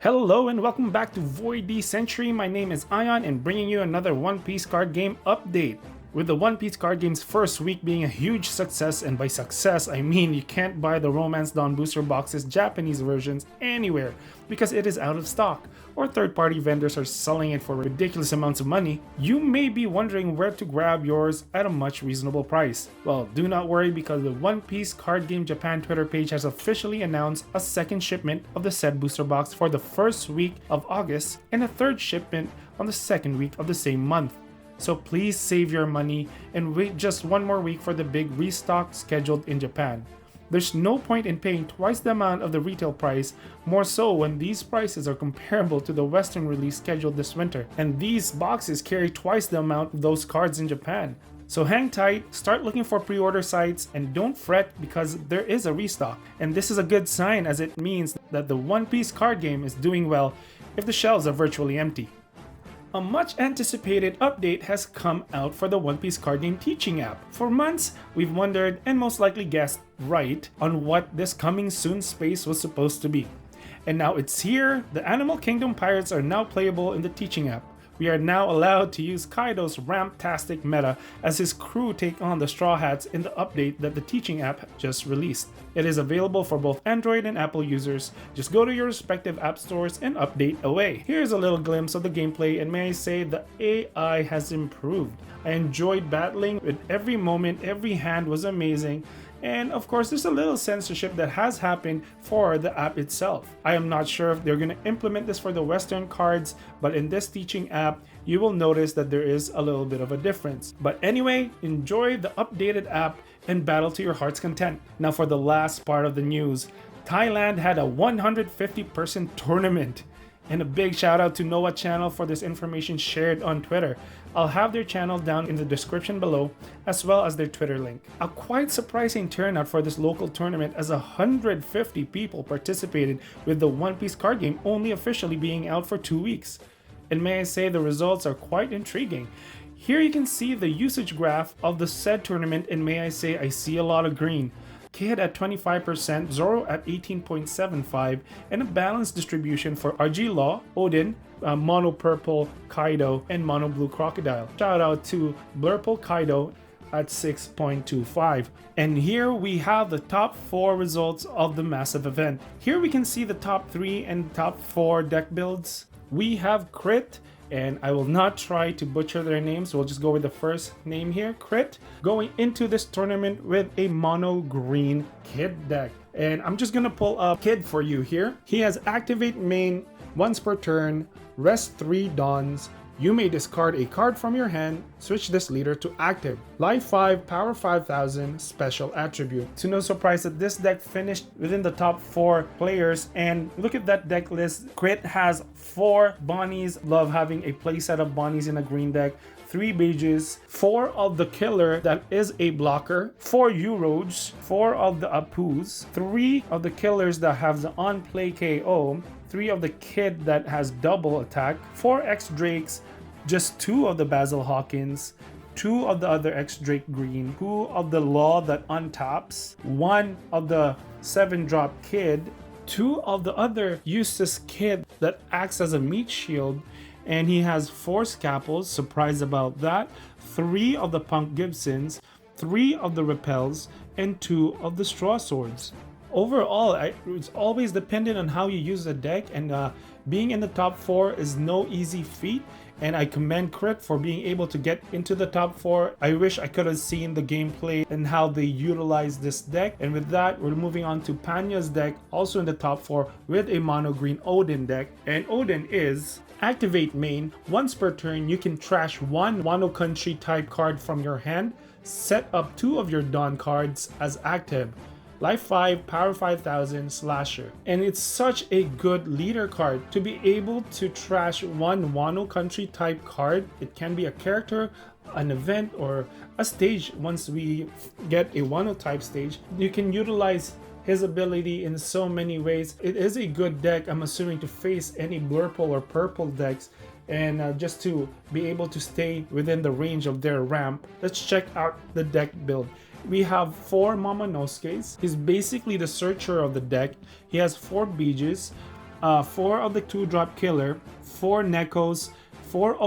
Hello and welcome back to Void Century. My name is Ion and bringing you another One Piece card game update. With the One Piece card game's first week being a huge success, and by success I mean you can't buy the Romance Dawn booster boxes Japanese versions anywhere because it is out of stock, or third-party vendors are selling it for ridiculous amounts of money, you may be wondering where to grab yours at a much reasonable price. Well, do not worry because the One Piece Card Game Japan Twitter page has officially announced a second shipment of the said booster box for the first week of August and a third shipment on the second week of the same month. So please save your money and wait just one more week for the big restock scheduled in Japan. There's no point in paying twice the amount of the retail price, more so when these prices are comparable to the Western release scheduled this winter, and these boxes carry twice the amount of those cards in Japan. So hang tight, start looking for pre-order sites, and don't fret because there is a restock. And this is a good sign as it means that the One Piece card game is doing well if the shelves are virtually empty. A much anticipated update has come out for the One Piece card game teaching app. For months, we've wondered and most likely guessed right on what this coming soon space was supposed to be. And now it's here. The Animal Kingdom pirates are now playable in the teaching app. We are now allowed to use Kaido's ramp-tastic meta as his crew take on the Straw Hats in the update that the teaching app just released. It is available for both Android and Apple users. Just go to your respective app stores and update away. Here's a little glimpse of the gameplay, and may I say the AI has improved. I enjoyed battling with every moment, every hand was amazing. And of course, there's a little censorship that has happened for the app itself. I am not sure if they're going to implement this for the Western cards, but in this teaching app, you will notice that there is a little bit of a difference. But anyway, enjoy the updated app and battle to your heart's content. Now for the last part of the news, Thailand had a 150-person tournament. And a big shout out to NOA Channel for this information shared on Twitter. I'll have their channel down in the description below, as well as their Twitter link. A quite surprising turnout for this local tournament as 150 people participated, with the One Piece card game only officially being out for 2 weeks. And may I say the results are quite intriguing. Here you can see the usage graph of the said tournament, and may I say I see a lot of green. Kid at 25%, Zoro at 18.75, and a balanced distribution for RG Law, Odin, Mono Purple Kaido, and Mono Blue Crocodile. Shout out to Blurple Kaido at 6.25. And here we have the top 4 results of the massive event. Here we can see the top 3 and top 4 deck builds. We have Crit, and I will not try to butcher their names. We'll just go with the first name here, Crit, going into this tournament with a mono green Kid deck. And I'm just gonna pull up Kid for you here. He has activate main once per turn, rest 3 dawns. You may discard a card from your hand, switch this leader to active. Life 5, power 5000, special attribute. To no surprise that this deck finished within the top 4 players, and look at that deck list. Crit has 4 Bonnies, love having a playset of Bonnies in a green deck, 3 Beges, 4 of the Killer that is a blocker, 4 Euros, 4 of the Apus, 3 of the Killers that have the on-play KO, 3 of the Kid that has double attack, 4 X-Drakes, just 2 of the Basil Hawkins, 2 of the other X-Drake green, 2 of the Law that untaps, 1 of the 7-drop Kid, 2 of the other Eustace Kid that acts as a meat shield, and he has 4 Scalpels, surprised about that, 3 of the Punk Gibsons, 3 of the Repels, and 2 of the Straw Swords. Overall, it's always dependent on how you use the deck, and being in the top 4 is no easy feat, and I commend Crit for being able to get into the top 4. I wish I could have seen the gameplay and how they utilize this deck. And with that, we're moving on to Panya's deck, also in the top 4 with a mono green Odin deck. And Odin is activate main. Once per turn, you can trash 1 Wano Country type card from your hand, set up 2 of your Dawn cards as active. Life 5, power 5000, slasher. And it's such a good leader card to be able to trash 1 Wano Country type card. It can be a character, an event, or a stage. Once we get a Wano type stage, you can utilize his ability in so many ways. It is a good deck, I'm assuming, to face any Blurple or Purple decks, and just to be able to stay within the range of their ramp. Let's check out the deck build. We have 4 Momonosuke's. He's basically the searcher of the deck. He has 4 Beges, 4 of the 2-drop killer, 4 Nekos, 4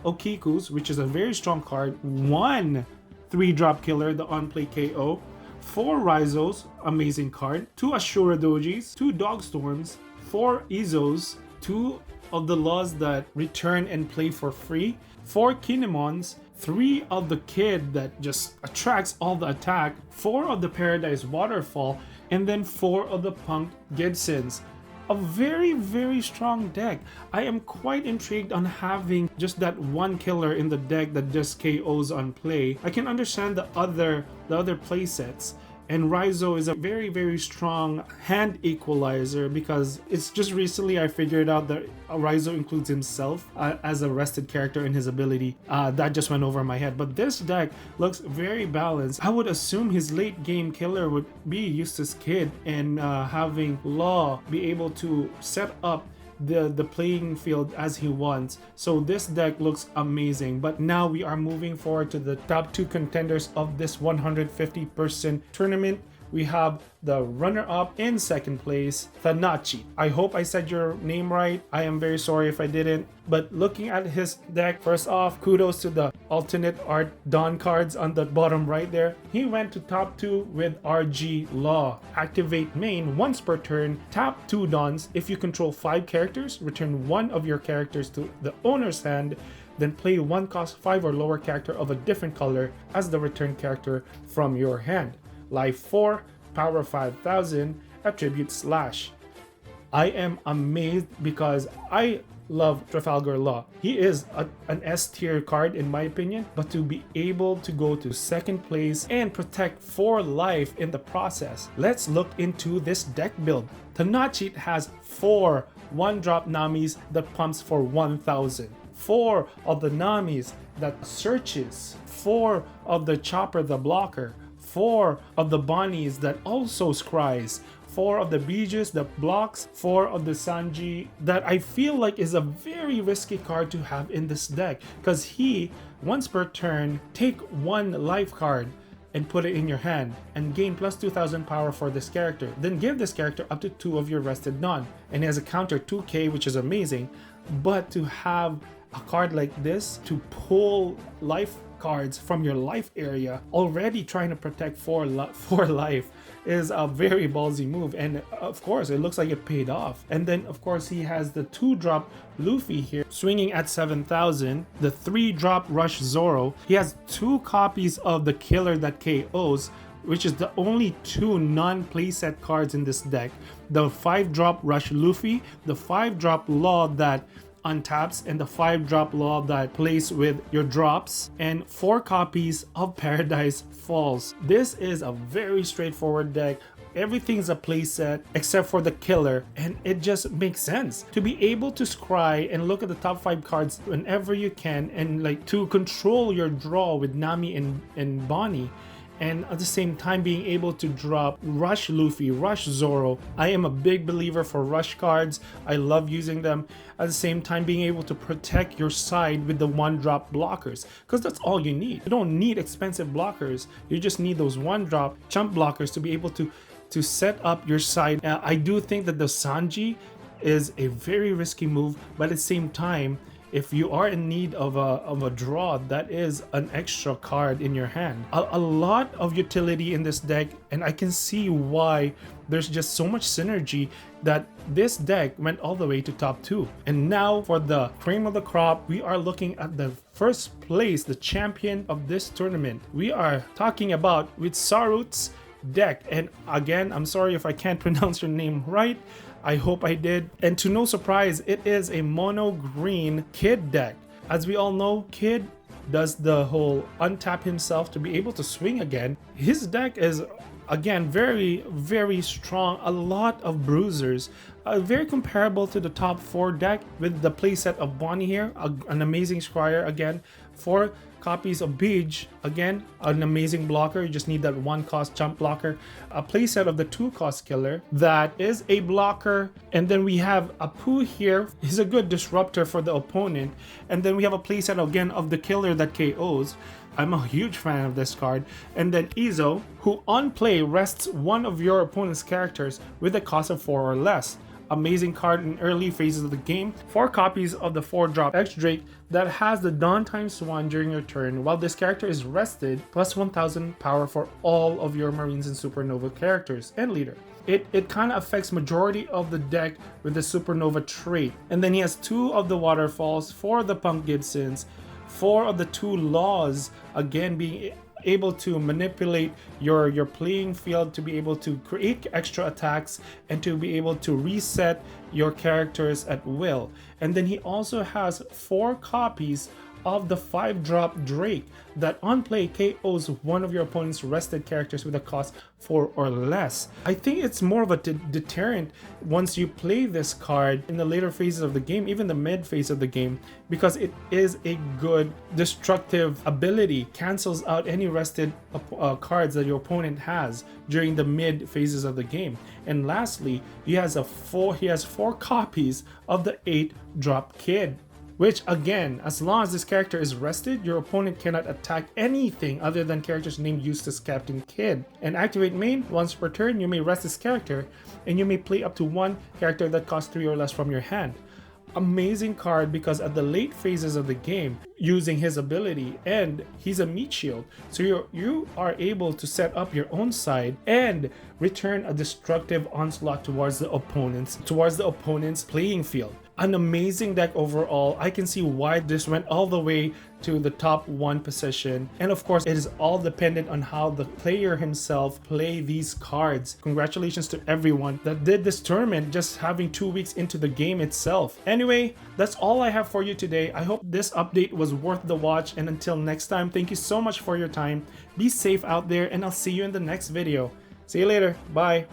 Okikus, which is a very strong card, 1 3-drop killer, the on-play KO, 4 Rizos, amazing card, 2 Ashura Dojis, 2 Dogstorms, 4 Izos, 2 of the laws that return and play for free, 4 Kinemons, 3 of the kid that just attracts all the attack, 4 of the Paradise Waterfall, and then 4 of the Punk Gibsons. A very strong deck. I am quite intrigued on having just that one killer in the deck that just KOs on play. I can understand the other play sets. And Rizo is a very strong hand equalizer because it's just recently I figured out that Rizo includes himself as a rested character in his ability. That just went over my head. But this deck looks very balanced. I would assume his late game killer would be Eustace Kid and having Law be able to set up the playing field as he wants. So this deck looks amazing. But now we are moving forward to the top 2 contenders of this 150-person tournament. We have the runner-up in second place, Thanachi. I hope I said your name right. I am very sorry if I didn't. But looking at his deck, first off, kudos to the alternate art Dawn cards on the bottom right there. He went to top 2 with RG Law. Activate main once per turn, tap 2 Dawns. If you control 5 characters, return 1 of your characters to the owner's hand. Then play 1 cost 5 or lower character of a different color as the return character from your hand. Life 4, power 5000, attribute slash. I am amazed because I love Trafalgar Law. He is an S tier card in my opinion, but to be able to go to second place and protect 4 life in the process. Let's look into this deck build. Tanachi has 4 1-drop Namis that pumps for 1000. 4 of the Namis that searches. 4 of the Chopper the blocker. 4 of the Bonnies that also scries, 4 of the Bijus that blocks, 4 of the Sanji that I feel like is a very risky card to have in this deck because he, once per turn, take 1 life card and put it in your hand and gain plus 2000 power for this character. Then give this character up to 2 of your rested non, and he has a counter 2k, which is amazing. But to have a card like this to pull life cards from your life area, already trying to protect 4 life, is a very ballsy move, and of course it looks like it paid off. And then of course he has the 2-drop Luffy here swinging at 7000, the 3-drop Rush Zoro. He has 2 copies of the killer that KOs, which is the only 2 non-playset cards in this deck. The 5-drop Rush Luffy, the 5-drop Law that untaps, and the 5-drop Law that plays with your drops, and 4 copies of Paradise Falls. This is a very straightforward deck. Everything's a playset except for the killer, and it just makes sense to be able to scry and look at the top 5 cards whenever you can, and like to control your draw with Nami and Bonnie, and at the same time being able to drop Rush Luffy, Rush Zoro. I am a big believer for rush cards. I love using them. At the same time being able to protect your side with the 1-drop blockers, because that's all you need. You don't need expensive blockers. You just need those 1-drop chump blockers to be able to set up your side. I do think that the Sanji is a very risky move, but at the same time, if you are in need of a draw, that is an extra card in your hand. A lot of utility in this deck, and I can see why there's just so much synergy that this deck went all the way to top 2. And now for the cream of the crop, we are looking at the first place, the champion of this tournament. We are talking about with Sarut's deck, and again, I'm sorry if I can't pronounce your name right. I hope I did. And to no surprise, it is a mono green Kid deck. As we all know, Kid does the whole untap himself to be able to swing again. His deck is again very strong, a lot of bruisers, very comparable to the top 4 deck with the playset of Bonnie here, an amazing scryer again, 4 copies of Bij, again an amazing blocker. You just need that 1-cost jump blocker, a playset of the 2-cost killer that is a blocker, and then we have Apu here. He's a good disruptor for the opponent, and then we have a playset again of the killer that KOs. I'm a huge fan of this card. And then Izo, who on play rests 1 of your opponent's characters with a cost of 4 or less. amazing card in early phases of the game. 4 copies of the 4-drop X Drake that has the Dawn ×1 during your turn while this character is rested, plus 1000 power for all of your Marines and Supernova characters and leader. It kind of affects majority of the deck with the Supernova trait. And then he has 2 of the Waterfalls, 4 of the Punk Gibsons, 4 of the 2 Laws, again being able to manipulate your playing field to be able to create extra attacks and to be able to reset your characters at will. And then he also has 4 copies of the 5-drop Drake that on play KOs one of your opponent's rested characters with a cost 4 or less. I think it's more of a deterrent once you play this card in the later phases of the game, even the mid phase of the game, because it is a good destructive ability, cancels out any rested cards that your opponent has during the mid phases of the game. And lastly, he has 4 copies of the 8-drop Kid, which again, as long as this character is rested, your opponent cannot attack anything other than characters named Eustace Captain Kidd. And activate main, once per turn you may rest this character and you may play up to 1 character that costs 3 or less from your hand. Amazing card because at the late phases of the game, using his ability, and he's a meat shield, so you are able to set up your own side and return a destructive onslaught towards the opponent's playing field. An amazing deck overall. I can see why this went all the way to the top 1 position, and of course it is all dependent on how the player himself play these cards. Congratulations to everyone that did this tournament just having 2 weeks into the game itself. Anyway, that's all I have for you today. I hope this update was worth the watch, and until next time, thank you so much for your time. Be safe out there, and I'll see you in the next video. See you later. Bye.